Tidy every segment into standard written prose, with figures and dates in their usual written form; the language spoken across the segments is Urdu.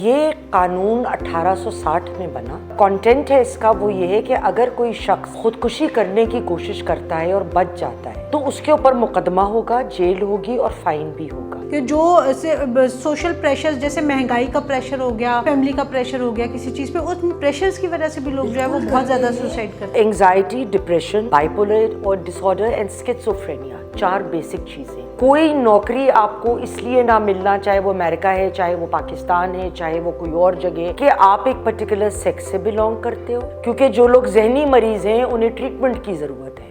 یہ قانون 1860 میں بنا. کانٹینٹ ہے اس کا وہ یہ ہے کہ اگر کوئی شخص خودکشی کرنے کی کوشش کرتا ہے اور بچ جاتا ہے تو اس کے اوپر مقدمہ ہوگا، جیل ہوگی اور فائن بھی ہوگا. کہ جو سوشل پریشر جیسے مہنگائی کا پریشر ہو گیا، فیملی کا پریشر ہو گیا کسی چیز پہ، ان پریشرز کی وجہ سے بھی لوگ جو ہے وہ بہت زیادہ سوسائڈ کرتے ہیں. اینگزائٹی، ڈپریشن، بائپولر اور ڈس آرڈر اینڈ اسکیزوفرینیا، 4 بیسک چیزیں. کوئی نوکری آپ کو اس لیے نہ ملنا، چاہے وہ امریکہ ہے، چاہے وہ پاکستان ہے، چاہے وہ کوئی اور جگہ، کہ آپ ایک پرٹیکولر سیکس سے بلانگ کرتے ہو. کیونکہ جو لوگ ذہنی مریض ہیں انہیں ٹریٹمنٹ کی ضرورت ہے.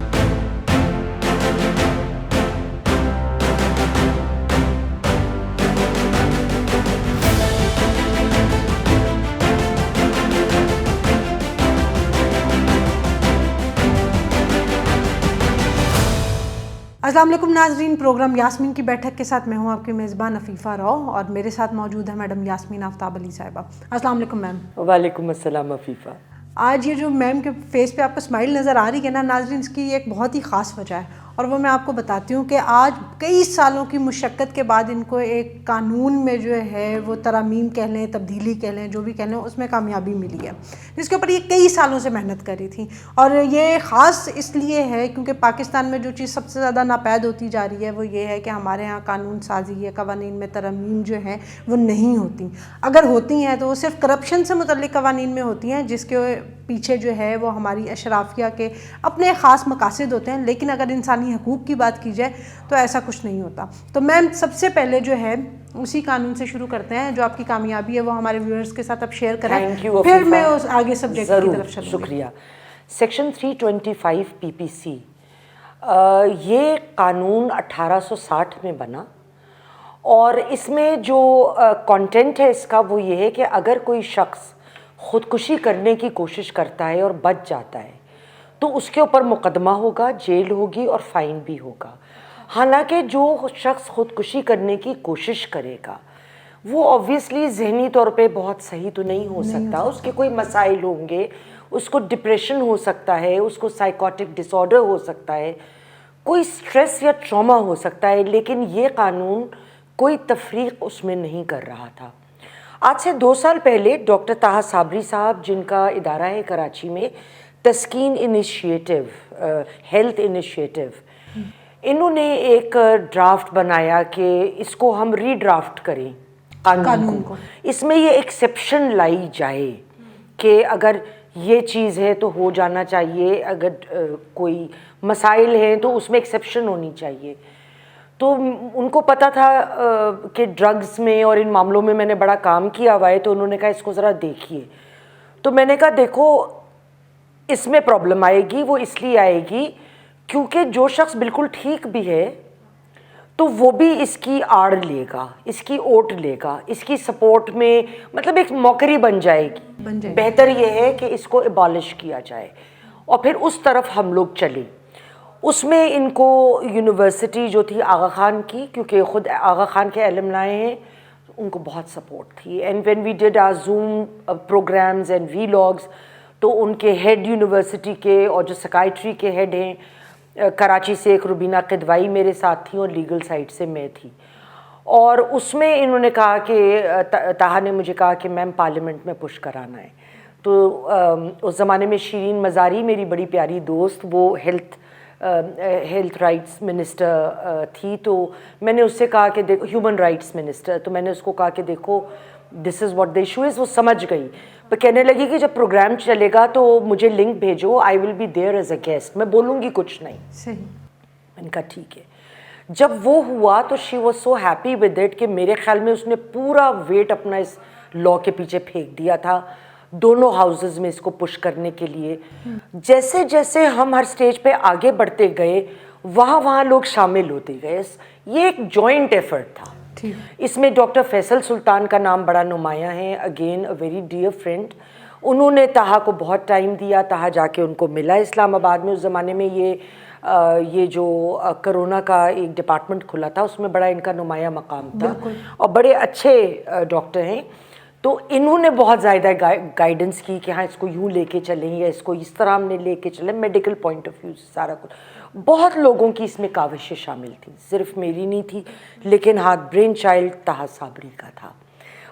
السلام علیکم ناظرین، پروگرام یاسمین کی بیٹھک کے ساتھ میں ہوں آپ کی میزبان عفیفہ راؤ، اور میرے ساتھ موجود ہے میڈم یاسمین آفتاب علی صاحبہ. السلام علیکم میم. وعلیکم السلام عفیفہ. آج یہ جو میم کے فیس پہ آپ کو اسمائل نظر آ رہی ہے نا ناظرین، اس کی ایک بہت ہی خاص وجہ ہے، اور وہ میں آپ کو بتاتی ہوں کہ آج کئی سالوں کی مشقت کے بعد ان کو ایک قانون میں جو ہے وہ ترامیم کہہ لیں، تبدیلی کہہ لیں، جو بھی کہہ لیں، اس میں کامیابی ملی ہے، جس کے اوپر یہ کئی سالوں سے محنت کری تھی. اور یہ خاص اس لیے ہے کیونکہ پاکستان میں جو چیز سب سے زیادہ ناپید ہوتی جا رہی ہے وہ یہ ہے کہ ہمارے ہاں قانون سازی یا قوانین میں ترامیم جو ہیں وہ نہیں ہوتی. اگر ہوتی ہیں تو وہ صرف کرپشن سے متعلق قوانین میں ہوتی ہیں، جس کے پیچھے جو ہے وہ ہماری اشرافیہ کے اپنے خاص مقاصد ہوتے ہیں. لیکن اگر انسانی حقوق کی بات کی جائے تو ایسا کچھ نہیں ہوتا. تو میم سب سے پہلے جو ہے اسی قانون سے شروع کرتے ہیں جو آپ کی کامیابی ہے وہ ہمارے ویورز کے ساتھ اب شیئر کریں، پھر میں اس آگے سبجیکٹ کی طرف چلوں گی. شکریہ. سیکشن 325 پی پی سی، یہ قانون 1860 میں بنا، اور اس میں جو کانٹینٹ ہے اس کا وہ یہ ہے کہ اگر کوئی شخص خودکشی کرنے کی کوشش کرتا ہے اور بچ جاتا ہے تو اس کے اوپر مقدمہ ہوگا، جیل ہوگی اور فائن بھی ہوگا. حالانکہ جو شخص خودکشی کرنے کی کوشش کرے گا وہ آبویسلی ذہنی طور پہ بہت صحیح تو نہیں ہو سکتا، اس کے کوئی مسائل ہوں گے، اس کو ڈپریشن ہو سکتا ہے، اس کو سائیکوٹک ڈس آرڈر ہو سکتا ہے، کوئی سٹریس یا ٹراما ہو سکتا ہے. لیکن یہ قانون کوئی تفریق اس میں نہیں کر رہا تھا. آج سے 2 سال پہلے ڈاکٹر طاہا صابری صاحب، جن کا ادارہ ہے کراچی میں تسکین انیشیٹو، ہیلتھ انیشیٹو، انہوں نے ایک ڈرافٹ بنایا کہ اس کو ہم ری ڈرافٹ کریں قانون کو. اس میں یہ ایکسیپشن لائی جائے کہ اگر یہ چیز ہے تو ہو جانا چاہیے، اگر کوئی مسائل ہیں تو اس میں ایکسیپشن ہونی چاہیے. تو ان کو پتہ تھا کہ ڈرگز میں اور ان معاملوں میں میں نے بڑا کام کیا ہوا ہے، تو انہوں نے کہا اس کو ذرا دیکھیے. تو میں نے کہا دیکھو اس میں پرابلم آئے گی، وہ اس لیے آئے گی کیونکہ جو شخص بالکل ٹھیک بھی ہے تو وہ بھی اس کی آڑ لے گا، اس کی اوٹ لے گا، اس کی سپورٹ میں، مطلب ایک موکری بن جائے گی. بہتر یہ ہے کہ اس کو ابالش کیا جائے اور پھر اس طرف ہم لوگ چلیں. اس میں ان کو یونیورسٹی جو تھی آغا خان کی، کیونکہ خود آغا خان کے المنائے ہیں، ان کو بہت سپورٹ تھی. And when we did our Zoom programs and vlogs, تو ان کے ہیڈ یونیورسٹی کے اور جو سیکائٹری کے ہیڈ ہیں کراچی سے، ایک روبینہ قدوائی میرے ساتھ تھیں اور لیگل سائٹ سے میں تھی. اور اس میں انہوں نے کہا کہ طاہا نے مجھے کہا کہ میم پارلیمنٹ میں پش کرانا ہے. تو اس زمانے میں شیرین مزاری میری بڑی پیاری دوست، وہ ہیلتھ رائٹس منسٹر تھی، تو میں نے اس سے کہا کہ دیکھو، ہیومن رائٹس منسٹر، تو میں نے اس کو کہا کہ دیکھو دس is what the issue is. وہ سمجھ گئی، پر کہنے لگی کہ جب پروگرام چلے گا تو مجھے لنک بھیجو، I will be there as a guest, میں بولوں گی کچھ نہیں. صحیح. میں نے کہا ٹھیک ہے. جب وہ ہوا تو she was so happy with it کہ میرے خیال میں اس نے پورا ویٹ اپنا اس لا کے پیچھے پھینک دیا تھا دونوں ہاؤسز میں اس کو پش کرنے کے لیے. جیسے جیسے ہم ہر سٹیج پہ آگے بڑھتے گئے وہاں لوگ شامل ہوتے گئے. یہ ایک جوائنٹ ایفرٹ تھا. اس میں ڈاکٹر فیصل سلطان کا نام بڑا نمایاں ہے، again a very dear friend. انہوں نے طاہا کو بہت ٹائم دیا، طاہا جا کے ان کو ملا اسلام آباد میں. اس زمانے میں یہ جو کرونا کا ایک ڈپارٹمنٹ کھلا تھا اس میں بڑا ان کا نمایاں مقام تھا، اور بڑے اچھے ڈاکٹر ہیں. تو انہوں نے بہت زیادہ گائیڈنس کی کہ ہاں اس کو یوں لے کے چلیں یا اس کو اس طرح ہم نے لے کے چلیں، میڈیکل پوائنٹ آف ویو سے سارا کچھ. بہت لوگوں کی اس میں کاوشیں شامل تھیں، صرف میری نہیں تھی، لیکن ہاتھ برین چائلڈ طاہا صابری کا تھا.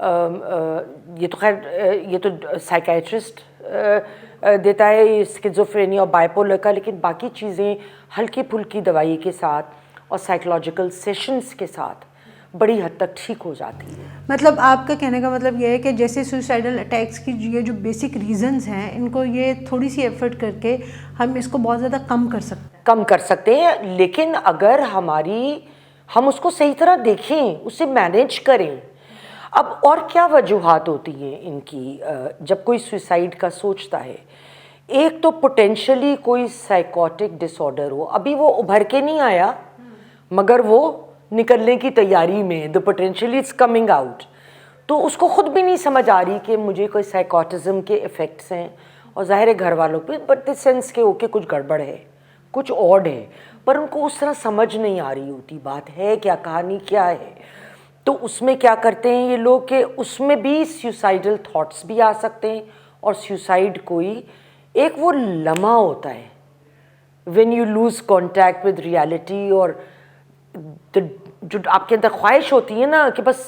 یہ تو خیر یہ تو سائیکیٹرسٹ دیتا ہے اسکیزوفرینیا اور بائیپولر کا، لیکن باقی چیزیں ہلکی پھلکی دوائی کے ساتھ اور سائیکولوجیکل سیشنز کے ساتھ بڑی حد تک ٹھیک ہو جاتی ہے. مطلب آپ کا کہنے کا مطلب یہ ہے کہ جیسے سوسائڈل اٹیکس کی یہ جو بیسک ریزنز ہیں ان کو یہ تھوڑی سی ایفرٹ کر کے ہم اس کو بہت زیادہ کم کر سکتے ہیں. لیکن اگر ہم اس کو صحیح طرح دیکھیں، اسے مینیج کریں. اب اور کیا وجوہات ہوتی ہیں ان کی جب کوئی سوئسائڈ کا سوچتا ہے؟ ایک تو پوٹینشلی کوئی سائیکوٹک ڈس آرڈر ہو، ابھی وہ ابھر کے نہیں آیا مگر وہ نکلنے کی تیاری میں، the potentially it's coming out، تو اس کو خود بھی نہیں سمجھ آ رہی کہ مجھے کوئی سائیکوٹزم کے افیکٹس ہیں، اور ظاہر ہے گھر والوں پہ بٹ دس سینس کہ اوکے کچھ گڑبڑ ہے، کچھ آڈ ہے، پر ان کو اس طرح سمجھ نہیں آ رہی ہوتی بات ہے کیا، کہانی کیا ہے. تو اس میں کیا کرتے ہیں یہ لوگ کہ اس میں بھی سیوسائڈل تھاٹس بھی آ سکتے ہیں. اور سیوسائڈ کوئی ایک وہ لمحہ ہوتا ہے when you lose contact with reality، اور جو آپ کے اندر خواہش ہوتی ہے نا کہ بس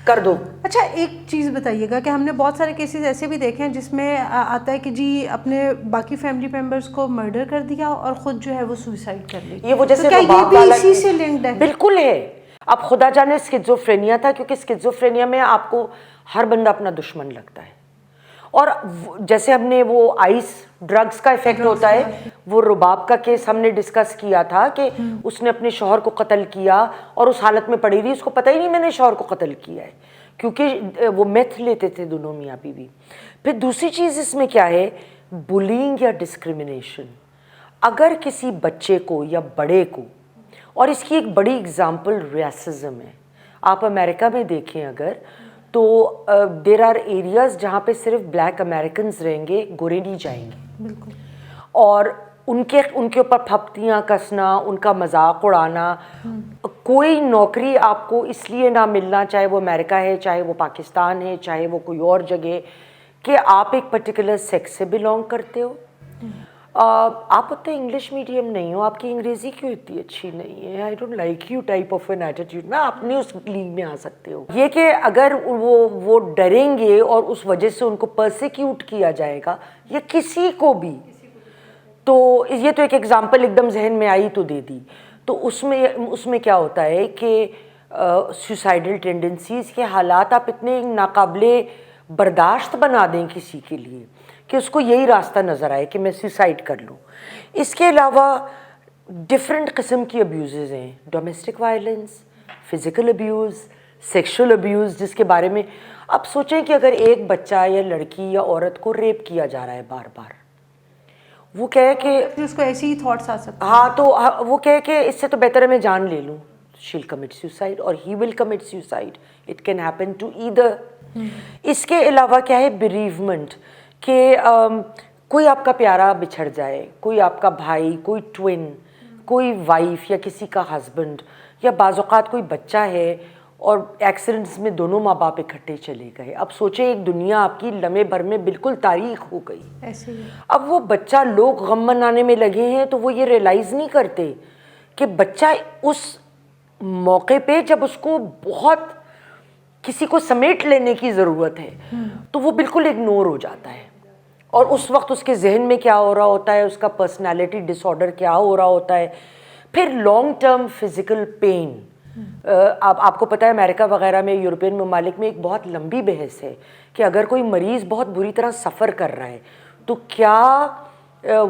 کر دو. اچھا ایک چیز بتائیے گا کہ ہم نے بہت سارے کیسز ایسے بھی دیکھے ہیں جس میں آتا ہے کہ جی اپنے باقی فیملی ممبرس کو مرڈر کر دیا اور خود جو ہے وہ سوسائڈ کر لی. یہ وہ جیسے یہ بھی اسی سے لنکڈ ہے؟ بالکل ہے. اب خدا جانے اسکیزوفرینیا تھا، کیونکہ اسکیزوفرینیا میں آپ کو ہر بندہ اپنا دشمن لگتا ہے. اور جیسے ہم نے وہ آئس ڈرگس کا افیکٹ ہوتا ہے، وہ رباب کا کیس ہم نے ڈسکس کیا تھا کہ اس نے اپنے شوہر کو قتل کیا اور اس حالت میں پڑی رہی، اس کو پتہ ہی نہیں میں نے شوہر کو قتل کیا ہے، کیونکہ وہ میتھ لیتے تھے دونوں میاں بیوی. پھر دوسری چیز اس میں کیا ہے، بلینگ یا ڈسکریمنیشن. اگر کسی بچے کو یا بڑے کو، اور اس کی ایک بڑی اگزامپل ریسزم ہے، آپ امریکہ میں دیکھیں اگر تو دیر آر ایریاز جہاں پہ صرف بلیک امریکنز رہیں گے، گورے نہیں جائیں گے. بالکل. اور ان کے اوپر پھپتیاں کسنا، ان کا مذاق اڑانا، کوئی نوکری آپ کو اس لیے نہ ملنا، چاہے وہ امریکہ ہے، چاہے وہ پاکستان ہے، چاہے وہ کوئی اور جگہ، کہ آپ ایک پرٹیکولر سیکس سے بلونگ کرتے ہو. آپ اتنے انگلش میڈیم نہیں ہو، آپ کی انگریزی کیوں اتنی اچھی نہیں ہے، I don't like you type of an attitude نا، آپ نہیں اس لیگ میں آ سکتے ہو. یہ کہ اگر وہ ڈریں گے اور اس وجہ سے ان کو پرسیکیوٹ کیا جائے گا، یا کسی کو بھی، تو یہ تو ایک ایگزامپل ایک دم ذہن میں آئی تو دے دی. تو اس میں کیا ہوتا ہے کہ سوسائڈل ٹینڈنسیز کے حالات آپ اتنے ناقابل برداشت بنا دیں کسی کے لیے کہ اس کو یہی راستہ نظر آئے کہ میں سوسائڈ کر لوں. اس کے علاوہ ڈفرینٹ قسم کی ابیوزز ہیں، domestic violence, physical abuse, sexual abuse, جس کے بارے میں اب سوچیں کہ اگر ایک بچہ یا لڑکی یا عورت کو ریپ کیا جا رہا ہے بار بار، وہ کہے کہ اس کو ایسے ہی تھاٹس آ سکتے ہیں. ہاں، تو وہ کہے کہ اس سے تو بہتر ہے میں جان لے لوں، she'll commit suicide or he will commit suicide. It can happen to either. اس کے علاوہ کیا ہے، bereavement، کہ کوئی آپ کا پیارا بچھڑ جائے، کوئی آپ کا بھائی، کوئی ٹوین، کوئی وائف یا کسی کا ہسبینڈ، یا بعض اوقات کوئی بچہ ہے اور ایکسیڈنٹس میں دونوں ماں باپ اکٹھے چلے گئے. اب سوچیں ایک دنیا آپ کی لمحے بھر میں بالکل تاریخ ہو گئی. ایسے ہی اب وہ بچہ، لوگ غم منانے میں لگے ہیں تو وہ یہ ریئلائز نہیں کرتے کہ بچہ اس موقع پہ جب اس کو بہت کسی کو سمیٹ لینے کی ضرورت ہے تو وہ بالکل اگنور ہو جاتا ہے. اور اس وقت اس کے ذہن میں کیا ہو رہا ہوتا ہے، اس کا پرسنالٹی ڈس آرڈر کیا ہو رہا ہوتا ہے. پھر لانگ ٹرم فزیکل پین. آپ کو پتہ ہے امریکہ وغیرہ میں، یورپین ممالک میں ایک بہت لمبی بحث ہے کہ اگر کوئی مریض بہت بری طرح سفر کر رہا ہے تو کیا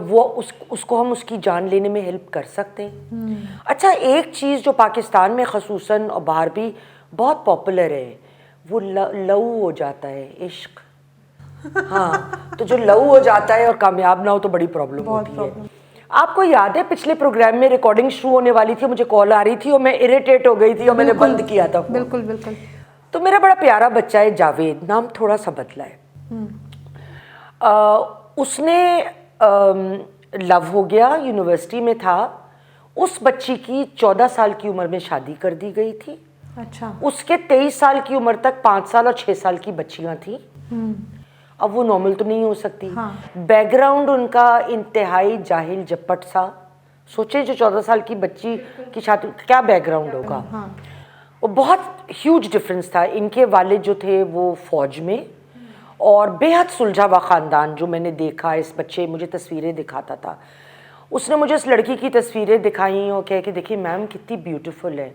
وہ اس کو ہم اس کی جان لینے میں ہیلپ کر سکتے ہیں. اچھا ایک چیز جو پاکستان میں خصوصاً اور باہر بھی بہت پاپولر ہے، وہ لو ہو جاتا ہے، عشق. ہاں، تو جو لو ہو جاتا ہے اور کامیاب نہ ہو تو بڑی پرابلم ہوتی ہے. آپ کو یاد ہے پچھلے پروگرام میں ریکارڈنگ شروع ہونے والی تھی، مجھے کال آ رہی تھی اور میں اریٹیٹ ہو گئی تھی اور میں نے بند کیا تھا. بالکل بالکل. تو میرا بڑا پیارا بچہ ہے جاوید، نام تھوڑا سا بدلا ہے. اس نے لو ہو گیا، یونیورسٹی میں تھا. اس بچی کی 14 سال کی عمر میں شادی کر دی گئی تھی. اچھا. اس کے 23 سال کی عمر تک 5 سال اور 6 سال کی بچیاں تھیں. اب وہ نارمل تو نہیں ہو سکتی. بیک گراؤنڈ ان کا انتہائی جاہل جپٹ سا. سوچیں جو 14 سال کی بچی کی شادی، کیا بیک گراؤنڈ ہوگا. وہ بہت ہیوج ڈفرینس تھا. ان کے والد جو تھے وہ فوج میں اور بے حد سلجھا ہوا خاندان جو میں نے دیکھا. اس بچے مجھے تصویریں دکھاتا تھا, اس نے مجھے اس لڑکی کی تصویریں دکھائیں اور کہہ کہ دیکھیے میم کتنی بیوٹیفل ہے.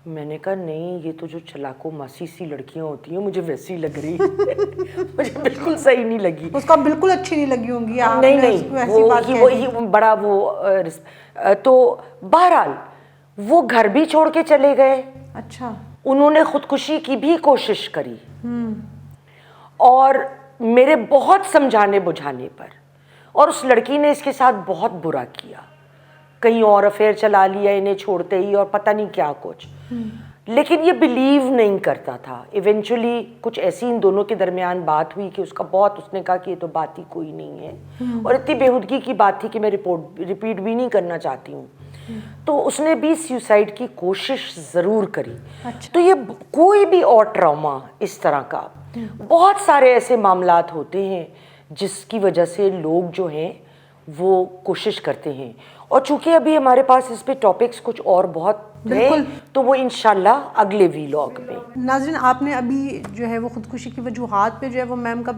میں نے کہا نہیں, یہ تو جو چلاکو ماسی سی لڑکیاں ہوتی ہیں مجھے ویسی لگ رہی مجھے بالکل صحیح نہیں لگی. اس کو بالکل اچھی نہیں لگی ہوں گی. نہیں, وہی بڑا وہ. تو بہرحال وہ گھر بھی چھوڑ کے چلے گئے. اچھا. انہوں نے خودکشی کی بھی کوشش کری اور میرے بہت سمجھانے بجھانے پر, اور اس لڑکی نے اس کے ساتھ بہت برا کیا, کہیں اور افیئر چلا لیا انہیں چھوڑتے ہی اور پتہ نہیں کیا کچھ. لیکن یہ بلیو نہیں کرتا تھا. ایونچولی کچھ ایسی ان دونوں کے درمیان بات ہوئی کہ اس کا بہت, اس نے کہا کہ یہ تو بات ہی کوئی نہیں ہے, اور اتنی بےہودگی کی بات تھی کہ میں ریپیٹ بھی نہیں کرنا چاہتی ہوں. تو اس نے بھی سیوسائڈ کی کوشش ضرور کری. تو یہ کوئی بھی اور ٹراما اس طرح کا, بہت سارے ایسے معاملات ہوتے ہیں جس کی وجہ سے لوگ جو ہیں وہ کوشش کرتے ہیں. اور چونکہ ابھی ہمارے پاس اس پہ ٹاپکس کچھ اور بہت ہیں تو وہ انشاءاللہ اگلے ویلاگ میں. ناظرین, آپ نے ابھی جو ہے وہ خودکشی کی وجوہات پہ جو ہے وہ میم کا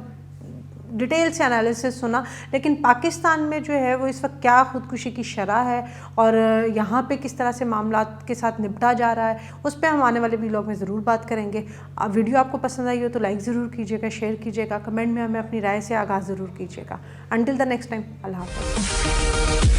ڈیٹیل سے انالیسس سنا, لیکن پاکستان میں جو ہے وہ اس وقت کیا خودکشی کی شرح ہے اور یہاں پہ کس طرح سے معاملات کے ساتھ نپٹا جا رہا ہے, اس پہ ہم آنے والے ویلاگ میں ضرور بات کریں گے. ویڈیو آپ کو پسند آئی ہو تو لائک ضرور کیجیے گا, شیئر کیجیے گا, کمنٹ میں ہمیں اپنی رائے سے آگاہ ضرور کیجیے گا. انٹل دا نیکسٹ ٹائم, اللہ حافظ.